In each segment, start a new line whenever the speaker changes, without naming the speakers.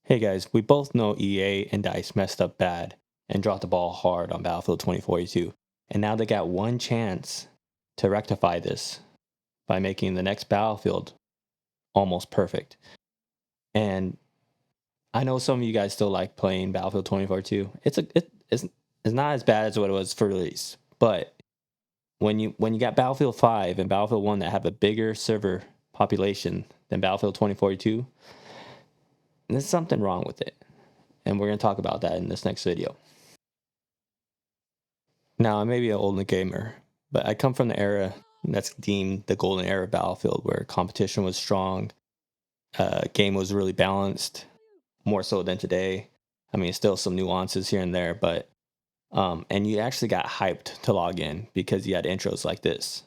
Hey guys, we both know EA and DICE messed up bad and dropped the ball hard on Battlefield 2042. And now they got one chance to rectify this by making the next Battlefield almost perfect. And I know some of you guys still like playing Battlefield 2042. It's not as bad as what it was for release. But when you got Battlefield 5 and Battlefield 1 that have a bigger server population than Battlefield 2042, there's something wrong with it. And we're going to talk about that in this next video. Now, I may be an older gamer, but I come from the era that's deemed the golden era of Battlefield, where competition was strong, game was really balanced, more so than today. I mean, still some nuances here and there, but and you actually got hyped to log in because you had intros like this.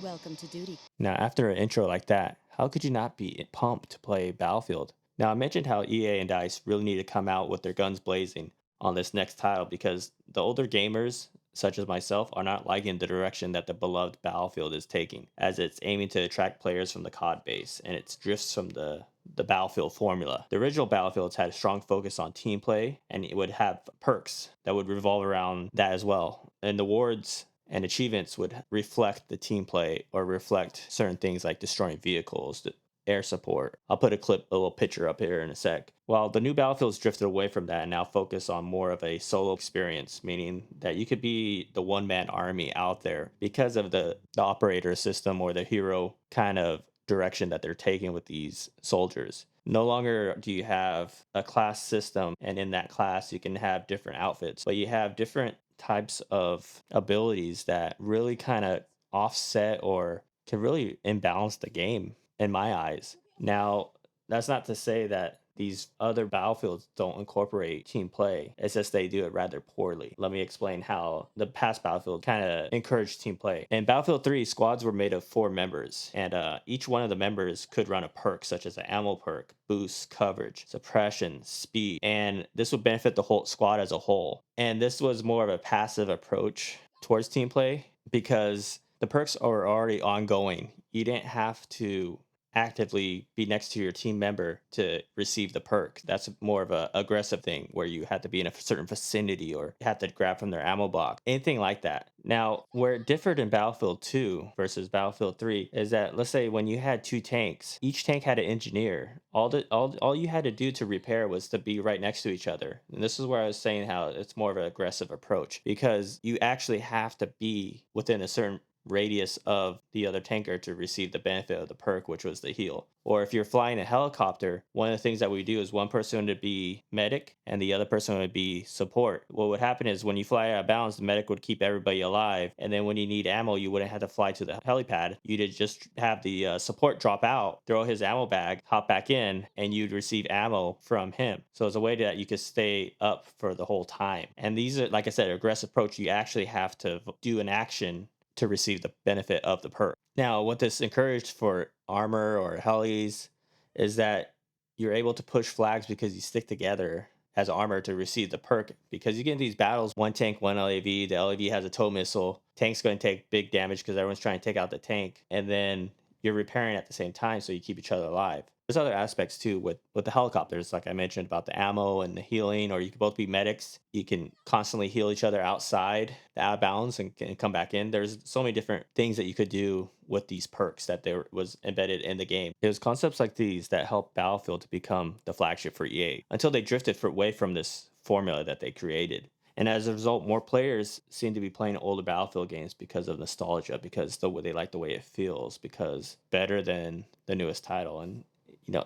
Welcome to duty.
Now, after an intro like that, how could you not be pumped to play Battlefield? Now, I mentioned how EA and DICE really need to come out with their guns blazing on this next title because the older gamers, such as myself, are not liking the direction that the beloved Battlefield is taking, as it's aiming to attract players from the COD base and it drifts from the Battlefield formula. The original Battlefields had a strong focus on team play and it would have perks that would revolve around that as well. And the awards and achievements would reflect the team play or reflect certain things like destroying vehicles, the air support. I'll put a little picture up here in a sec. While the new Battlefields drifted away from that and now focus on more of a solo experience, meaning that you could be the one man army out there because of the operator system or the hero kind of direction that they're taking with these soldiers. No longer do you have a class system, and in that class, you can have different outfits, but you have different types of abilities that really kind of offset or can really imbalance the game in my eyes. Now, that's not to say that these other battlefields don't incorporate team play. It's just they do it rather poorly. Let me explain how the past battlefield kind of encouraged team play. In Battlefield 3, squads were made of 4 members, and each one of the members could run a perk, such as an ammo perk, boost, coverage, suppression, speed, and this would benefit the whole squad as a whole. And this was more of a passive approach towards team play because the perks are already ongoing. You didn't have to actively be next to your team member to receive the perk. That's more of a aggressive thing where you have to be in a certain vicinity or have to grab from their ammo box, anything like that. Now, where it differed in Battlefield 2 versus Battlefield 3 is that, let's say when you had 2 tanks, each tank had an engineer. All you had to do to repair was to be right next to each other. And this is where I was saying how it's more of an aggressive approach because you actually have to be within a certain radius of the other tanker to receive the benefit of the perk, which was the heal. Or if you're flying a helicopter, one of the things that we do is one person would be medic and the other person would be support. What would happen is when you fly out of bounds, the medic would keep everybody alive. And then when you need ammo, you wouldn't have to fly to the helipad. You'd just have the support drop out, throw his ammo bag, hop back in, and you'd receive ammo from him. So it's a way that you could stay up for the whole time. And these are, like I said, aggressive approach. You actually have to do an action to receive the benefit of the perk. Now, what this encouraged for armor or helis is that you're able to push flags because you stick together as armor to receive the perk. Because you get in these battles, one tank, one LAV, the LAV has a tow missile. Tank's going to take big damage because everyone's trying to take out the tank. And then you're repairing at the same time so you keep each other alive. There's other aspects too with the helicopters, like I mentioned about the ammo and the healing, or you can both be medics. You can constantly heal each other outside the out of bounds and come back in. There's so many different things that you could do with these perks that there was embedded in the game. It was concepts like these that helped Battlefield to become the flagship for EA until they drifted away from this formula that they created. And as a result, more players seem to be playing older Battlefield games because of nostalgia, because they like the way it feels, because better than the newest title. And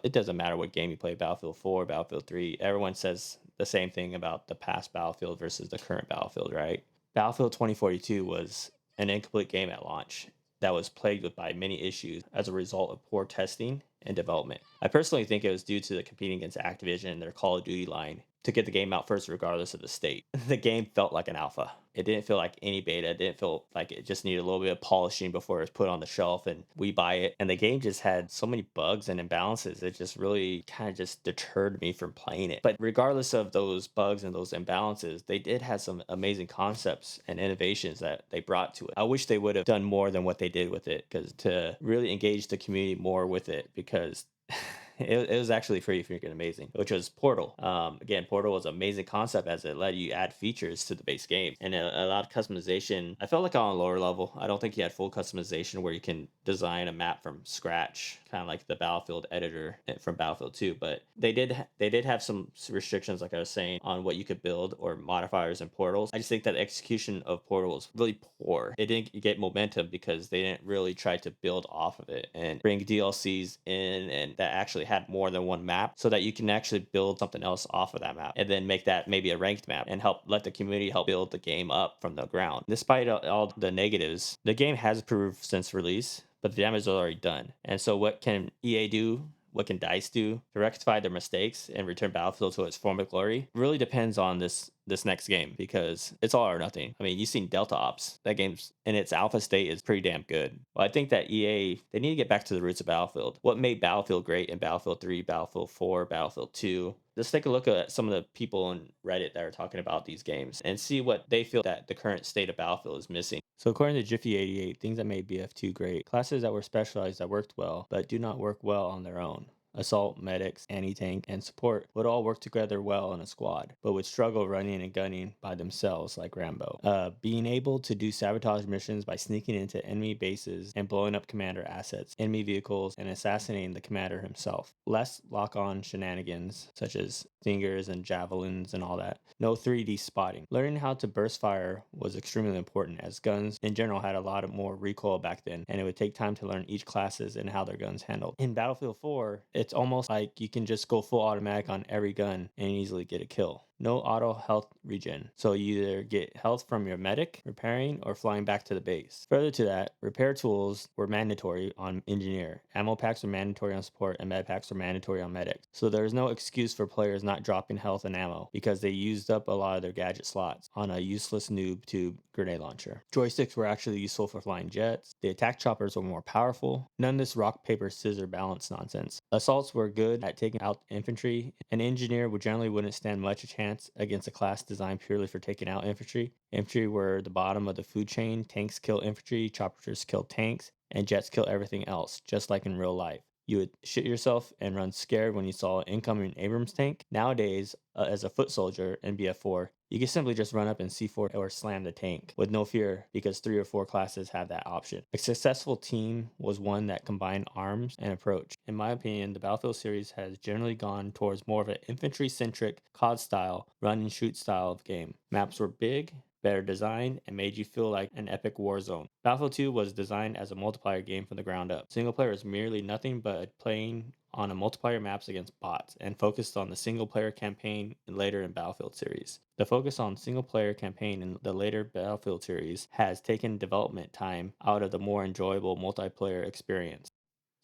it doesn't matter what game you play, Battlefield 4, Battlefield 3, everyone says the same thing about the past Battlefield versus the current Battlefield, right? Battlefield 2042 was an incomplete game at launch that was plagued by many issues as a result of poor testing and development. I personally think it was due to the competing against Activision and their Call of Duty line to get the game out first regardless of the state. The game felt like an alpha. It didn't feel like any beta. It didn't feel like it just needed a little bit of polishing before it was put on the shelf and we buy it. And the game just had so many bugs and imbalances. It just really kind of just deterred me from playing it. But regardless of those bugs and those imbalances, they did have some amazing concepts and innovations that they brought to it. I wish they would have done more than what they did with it because to really engage the community more with it because it was actually pretty freaking amazing, which was Portal. Again, Portal was an amazing concept as it let you add features to the base game and a lot of customization. I felt like on a lower level. I don't think you had full customization where you can design a map from scratch, kind of like the Battlefield editor from Battlefield 2. But they did have some restrictions, like I was saying, on what you could build or modifiers in Portals. I just think that the execution of Portal was really poor. It didn't get momentum because they didn't really try to build off of it and bring DLCs in and that actually had more than one map so that you can actually build something else off of that map and then make that maybe a ranked map and help let the community help build the game up from the ground. Despite all the negatives, the game has improved since release, but the damage is already done. And so what can EA do? What can DICE do to rectify their mistakes and return Battlefield to its former glory? Really depends on this next game because it's all or nothing. I mean, you've seen Delta Ops. That game's in its alpha state is pretty damn good. Well, I think that EA they need to get back to the roots of Battlefield. What made Battlefield great in Battlefield 3, Battlefield 4, Battlefield 2? Let's take a look at some of the people on Reddit that are talking about these games and see what they feel that the current state of Battlefield is missing. So according to Jiffy88, things that made BF2 great, classes that were specialized that worked well, but do not work well on their own. Assault, medics, anti-tank, and support would all work together well in a squad, but would struggle running and gunning by themselves like Rambo. Being able to do sabotage missions by sneaking into enemy bases and blowing up commander assets, enemy vehicles, and assassinating the commander himself. Less lock-on shenanigans, such as stingers and javelins and all that. No 3D spotting. Learning how to burst fire was extremely important as guns in general had a lot of more recoil back then, and it would take time to learn each classes and how their guns handled. In Battlefield 4, it's almost like you can just go full automatic on every gun and easily get a kill. No auto health regen, so you either get health from your medic, repairing, or flying back to the base. Further to that, repair tools were mandatory on engineer, ammo packs were mandatory on support, and med packs were mandatory on medic. So there is no excuse for players not dropping health and ammo because they used up a lot of their gadget slots on a useless noob tube grenade launcher. Joysticks were actually useful for flying jets. The attack choppers were more powerful. None of this rock, paper, scissor balance nonsense. Assaults were good at taking out infantry. An engineer would generally wouldn't stand much a chance against a class designed purely for taking out infantry. Infantry were the bottom of the food chain. Tanks kill infantry, choppers kill tanks, and jets kill everything else, just like in real life. You would shit yourself and run scared when you saw an incoming Abrams tank. Nowadays, as a foot soldier in BF4, you can simply just run up and C4 or slam the tank with no fear because 3 or 4 classes have that option. A successful team was one that combined arms and approach. In my opinion, the Battlefield series has generally gone towards more of an infantry-centric COD style, run and shoot style of game. Maps were big, better designed, and made you feel like an epic war zone. Battlefield 2 was designed as a multiplayer game from the ground up. Single player is merely nothing but playing on a multiplayer maps against bots and focused on the single player campaign and later in Battlefield series. The focus on single player campaign in the later Battlefield series has taken development time out of the more enjoyable multiplayer experience.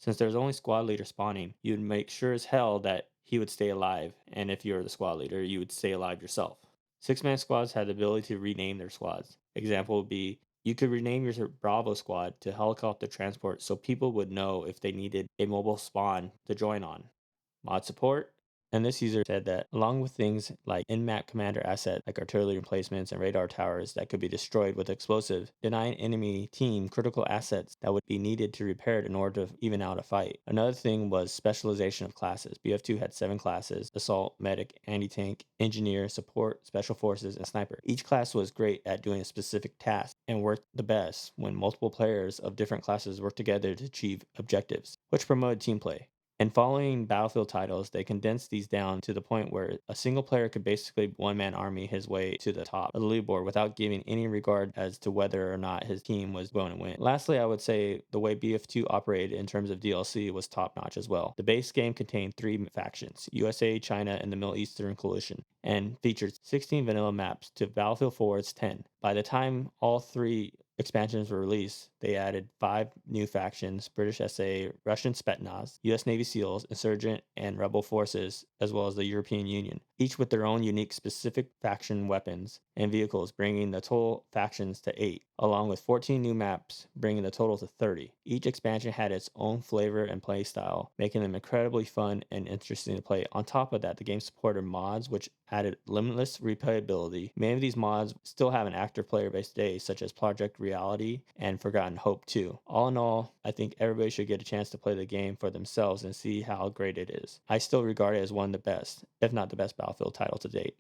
Since there's only squad leader spawning, you'd make sure as hell that he would stay alive, and if you're the squad leader, you would stay alive yourself. 6-man squads had the ability to rename their squads. Example would be you could rename your Bravo squad to helicopter transport so people would know if they needed a mobile spawn to join on. Mod support. And this user said that along with things like in-map commander asset like artillery emplacements and radar towers that could be destroyed with explosive, denying enemy team critical assets that would be needed to repair it in order to even out a fight. Another thing was specialization of classes. BF2 had 7 classes: assault, medic, anti-tank, engineer, support, special forces, and sniper. Each class was great at doing a specific task and worked the best when multiple players of different classes worked together to achieve objectives, which promoted team play. And following Battlefield titles, they condensed these down to the point where a single player could basically one-man army his way to the top of the leaderboard without giving any regard as to whether or not his team was going to win. Lastly, I would say the way BF2 operated in terms of DLC was top-notch as well. The base game contained 3 factions, USA, China, and the Middle Eastern Coalition, and featured 16 vanilla maps to Battlefield 4's 10. By the time all 3 expansions were released, they added 5 new factions: British SA, Russian Spetsnaz, US Navy SEALs, Insurgent, and Rebel forces, as well as the European Union, each with their own unique specific faction weapons and vehicles, bringing the total factions to 8, along with 14 new maps, bringing the total to 30. Each expansion had its own flavor and play style, making them incredibly fun and interesting to play. On top of that, the game supported mods, which added limitless replayability. Many of these mods still have an active player base today, such as Project Reality and Forgotten Hope 2. All in all, I think everybody should get a chance to play the game for themselves and see how great it is. I still regard it as one of the best, if not the best Battlefield title to date.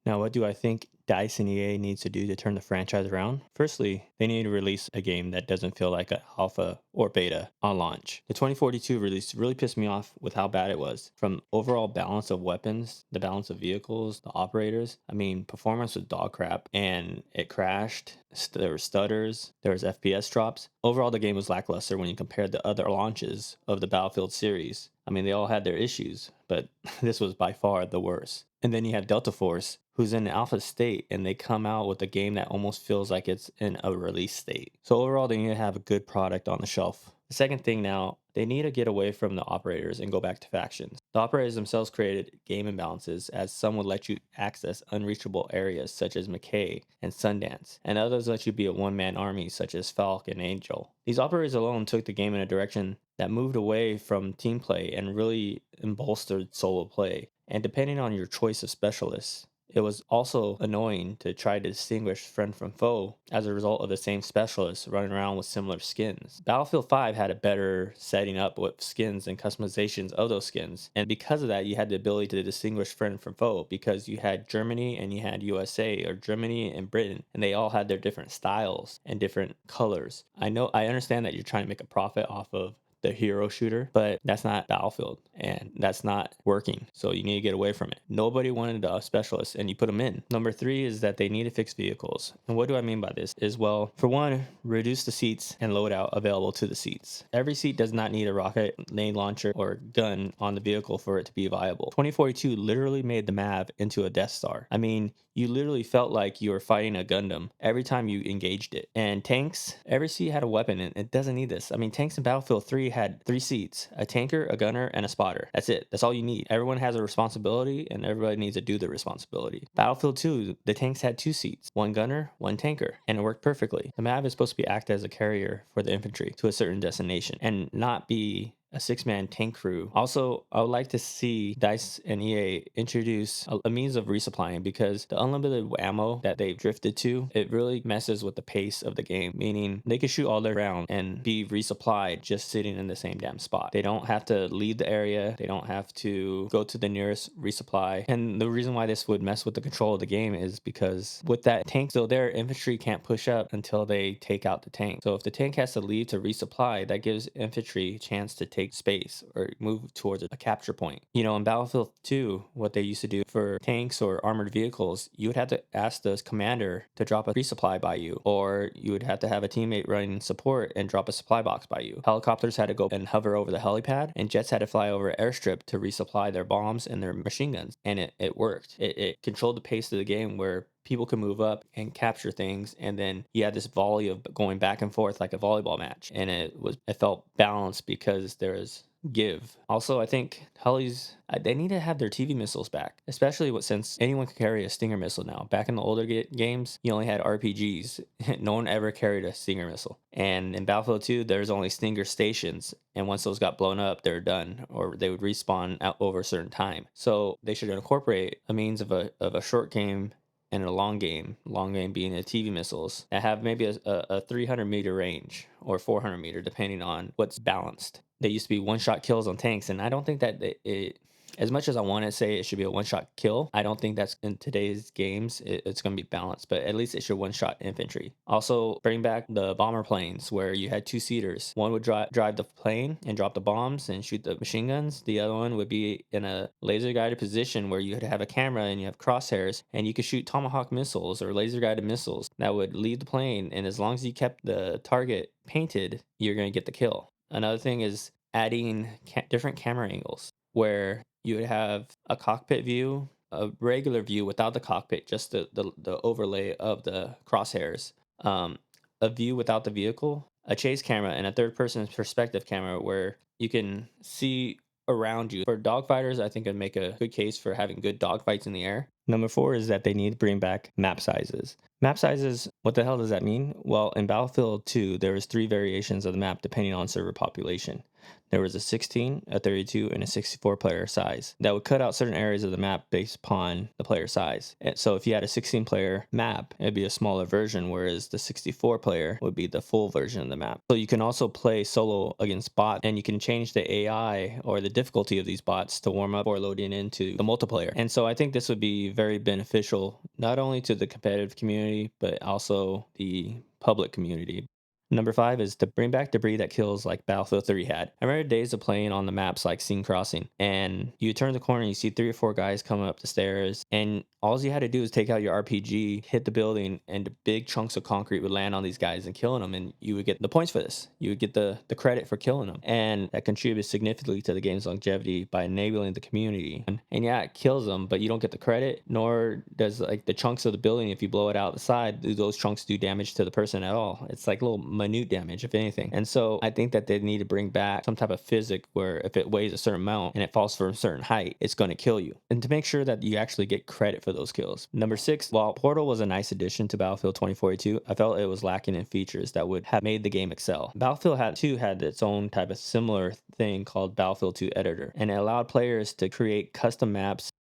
Now, what do I think DICE and EA needs to do to turn the franchise around? Firstly, they need to release a game that doesn't feel like an alpha or beta on launch. The 2042 release really pissed me off with how bad it was. From overall balance of weapons, the balance of vehicles, the operators. I mean, performance was dog crap and it crashed. There were stutters, there was FPS drops. Overall, the game was lackluster when you compared the other launches of the Battlefield series. I mean, they all had their issues, but this was by far the worst. And then you have Delta Force, who's in alpha state, and they come out with a game that almost feels like it's in a release state. So overall, they need to have a good product on the shelf. The second thing now, they need to get away from the operators and go back to factions. The operators themselves created game imbalances, as some would let you access unreachable areas such as McKay and Sundance, and others let you be a one-man army such as Falk and Angel. These operators alone took the game in a direction that moved away from team play and really bolstered solo play. And depending on your choice of specialists, it was also annoying to try to distinguish friend from foe as a result of the same specialists running around with similar skins. Battlefield 5 had a better setting up with skins and customizations of those skins, and because of that, you had the ability to distinguish friend from foe because you had Germany and you had USA, or Germany and Britain, and they all had their different styles and different colors. I understand that you're trying to make a profit off of the hero shooter, but that's not Battlefield and that's not working. So you need to get away from it. Nobody wanted a specialist and you put them in. Number 3 is that they need to fix vehicles. And what do I mean by this is, well, for one, reduce the seats and loadout available to the seats. Every seat does not need a rocket, grenade launcher, or gun on the vehicle for it to be viable. 2042 literally made the MAV into a Death Star. I mean, you literally felt like you were fighting a Gundam every time you engaged it. And tanks, every seat had a weapon, and it doesn't need this. I mean, tanks in Battlefield 3 had 3 seats: a tanker, a gunner, and a spotter. That's it. That's all you need. Everyone has a responsibility, and everybody needs to do their responsibility. Battlefield 2, the tanks had 2 seats: one gunner, one tanker, and it worked perfectly. The MAV is supposed to be act as a carrier for the infantry to a certain destination and not be a 6-man tank crew. Also, I would like to see DICE and EA introduce a means of resupplying, because the unlimited ammo that they've drifted to, it really messes with the pace of the game, meaning they can shoot all their round and be resupplied just sitting in the same damn spot. They don't have to leave the area. They don't have to go to the nearest resupply. And the reason why this would mess with the control of the game is because with that tank still there, infantry can't push up until they take out the tank. So if the tank has to leave to resupply, that gives infantry a chance to take space or move towards a capture point. You know, in Battlefield 2, what they used to do for tanks or armored vehicles, you would have to ask the commander to drop a resupply by you, or you would have to have a teammate running support and drop a supply box by you. Helicopters had to go and hover over the helipad, and jets had to fly over an airstrip to resupply their bombs and their machine guns. And it worked. It controlled the pace of the game where people can move up and capture things, and then you had this volley of going back and forth like a volleyball match, and it felt balanced because there's give. Also, I think Hellies, they need to have their TV missiles back, especially since anyone can carry a Stinger missile now. Back in the older games, you only had RPGs. No one ever carried a Stinger missile. And in Battlefield 2, there's only Stinger stations, and once those got blown up, they're done, or they would respawn out over a certain time. So they should incorporate a means of a short game and a long game being the TV missiles that have maybe a 300-meter range or 400-meter, depending on what's balanced. They used to be one-shot kills on tanks, and I don't think that it as much as I want to say it should be a one-shot kill, I don't think that's in today's games. It's going to be balanced, but at least it should one-shot infantry. Also, bring back the bomber planes where you had 2-seaters. One would drive the plane and drop the bombs and shoot the machine guns. The other one would be in a laser-guided position where you would have a camera and you have crosshairs, and you could shoot tomahawk missiles or laser-guided missiles that would leave the plane, and as long as you kept the target painted, you're going to get the kill. Another thing is adding different camera angles where you would have a cockpit view, a regular view without the cockpit, just the overlay of the crosshairs, um, a view without the vehicle, a chase camera, and a third person perspective camera where you can see around you. For dogfighters, I think it'd make a good case for having good dogfights in the air. Number four is that they need to bring back map sizes. Map sizes, what the hell does that mean? Well, in Battlefield 2, there was three variations of the map depending on server population. There was a 16, a 32, and a 64 player size that would cut out certain areas of the map based upon the player size. And so if you had a 16 player map, it'd be a smaller version, whereas the 64 player would be the full version of the map. So you can also play solo against bots, and you can change the AI or the difficulty of these bots to warm up or loading into the multiplayer. And so I think this would be very beneficial, not only to the competitive community, but also the public community. Number five is to bring back debris that kills like Battlefield 3 had. I remember days of playing on the maps like Scene Crossing, and you turn the corner and you see three or four guys coming up the stairs, and all you had to do is take out your RPG, hit the building, and the big chunks of concrete would land on these guys and killing them, and you would get the points for this. You would get the credit for killing them, and that contributes significantly to the game's longevity by enabling the community. And yeah, it kills them, but you don't get the credit, nor does like the chunks of the building. If you blow it out the side, do those chunks do damage to the person at all? It's like little minute damage, if anything. And so I think that they need to bring back some type of physic where if it weighs a certain amount and it falls from a certain height, it's going to kill you. And to make sure that you actually get credit for those kills. Number six, while Portal was a nice addition to Battlefield 2042, I felt it was lacking in features that would have made the game excel. Battlefield 2 had its own type of similar thing called Battlefield 2 Editor, and it allowed players to create custom maps,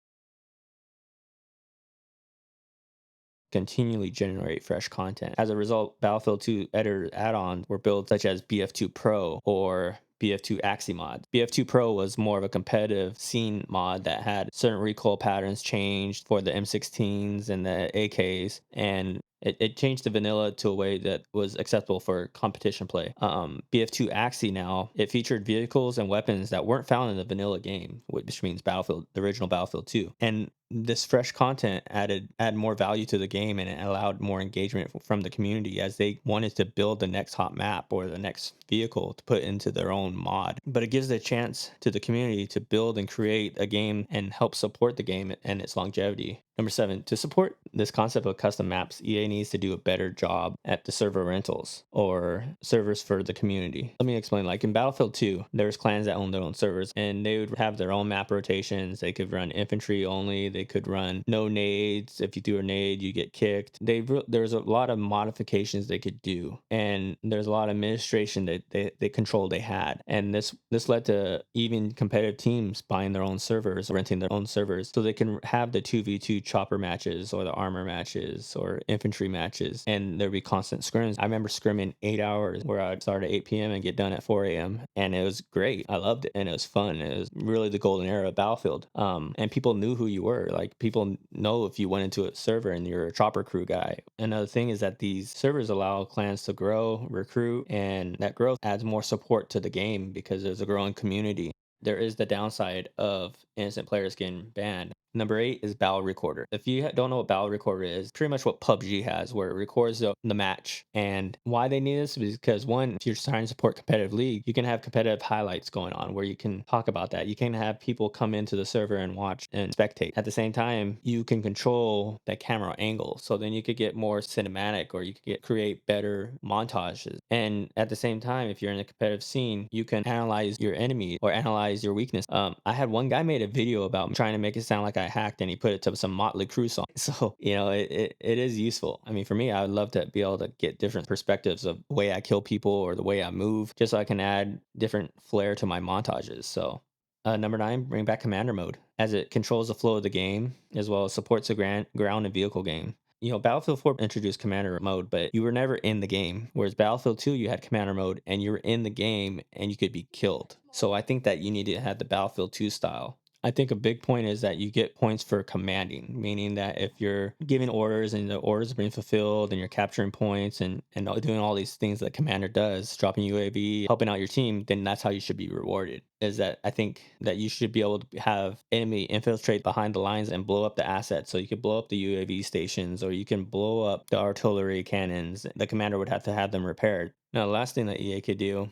continually generate fresh content. As a result, Battlefield 2 editor add-ons were built such as BF2 Pro or BF2 Axi mod. BF2 Pro was more of a competitive scene mod that had certain recoil patterns changed for the M16s and the AKs, and it changed the vanilla to a way that was acceptable for competition play. BF2 Axi now, it featured vehicles and weapons that weren't found in the vanilla game, which means Battlefield, the original Battlefield 2. And this fresh content add more value to the game, and it allowed more engagement from the community as they wanted to build the next hot map or the next vehicle to put into their own mod. But it gives a chance to the community to build and create a game and help support the game and its longevity. Number seven, to support this concept of custom maps, EA needs to do a better job at the server rentals or servers for the community. Let me explain. Like in Battlefield 2, there's clans that own their own servers, and they would have their own map rotations. They could run infantry only. They could run no nades. If you do a nade, you get kicked. There's a lot of modifications they could do, and there's a lot of administration that they control they had. And this led to even competitive teams buying their own servers, renting their own servers, so they can have the 2v2 chopper matches or the armor matches or infantry matches, and there'd be constant scrims. I remember scrimming 8 hours where I'd start at 8 p.m. and get done at 4 a.m. and it was great. I loved it, and it was fun. It was really the golden era of Battlefield. And people knew who you were. Like people know if you went into a server and you're a chopper crew guy. Another thing is that these servers allow clans to grow, recruit, and that growth adds more support to the game because there's a growing community. There is the downside of innocent players getting banned. Number eight is Battle Recorder. If you don't know what Battle Recorder is, pretty much what PUBG has, where it records the match. And why they need this is because, one, if you're trying to support competitive league, you can have competitive highlights going on where you can talk about that. You can have people come into the server and watch and spectate. At the same time, you can control the camera angle. So then you could get more cinematic, or you could create better montages. And at the same time, if you're in a competitive scene, you can analyze your enemy or analyze your weakness. I had one guy made a video about trying to make it sound like I hacked, and he put it to some Motley Crue song. So, it is useful. I mean, for me, I would love to be able to get different perspectives of the way I kill people or the way I move, just so I can add different flair to my montages. So, number nine, bring back commander mode, as it controls the flow of the game as well as supports the ground and vehicle game. Battlefield 4 introduced commander mode, but you were never in the game. Whereas Battlefield 2, you had commander mode and you were in the game and you could be killed. So I think that you need to have the Battlefield 2 style. I think a big point is that you get points for commanding, meaning that if you're giving orders and the orders are being fulfilled and you're capturing points and doing all these things that commander does, dropping UAV, helping out your team, then that's how you should be rewarded. Is that I think that you should be able to have enemy infiltrate behind the lines and blow up the assets. So you could blow up the UAV stations, or you can blow up the artillery cannons. The commander would have to have them repaired. Now, the last thing that EA could do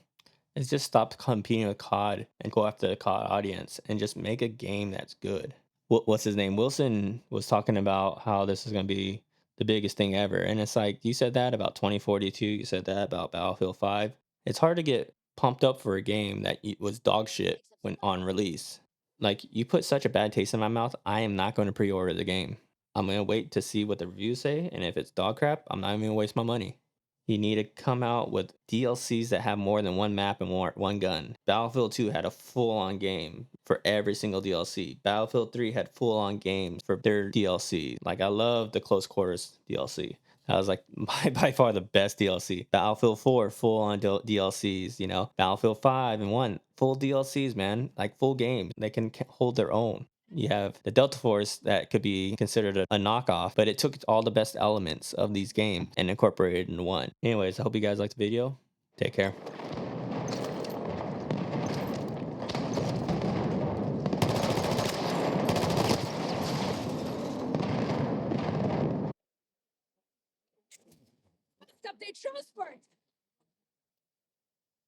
is just stop competing with COD and go after the COD audience and just make a game that's good. What's his name? Wilson was talking about how this is going to be the biggest thing ever. And it's like you said that about 2042, you said that about Battlefield 5. It's hard to get pumped up for a game that was dog shit when on release. Like you put such a bad taste in my mouth, I am not going to pre-order the game. I'm going to wait to see what the reviews say, and if it's dog crap, I'm not even going to waste my money. You need to come out with DLCs that have more than one map and one gun. Battlefield 2 had a full on game for every single DLC. Battlefield 3 had full on games for their DLC. Like, I love the Close Quarters DLC. That was like by far the best DLC. Battlefield 4, full on DLCs, you know. Battlefield 5 and 1, full DLCs, man. Like, full game. They can hold their own. You have the Delta Force that could be considered a knockoff, but it took all the best elements of these games and incorporated into one. Anyways, I hope you guys liked the video. Take care.
Update transport!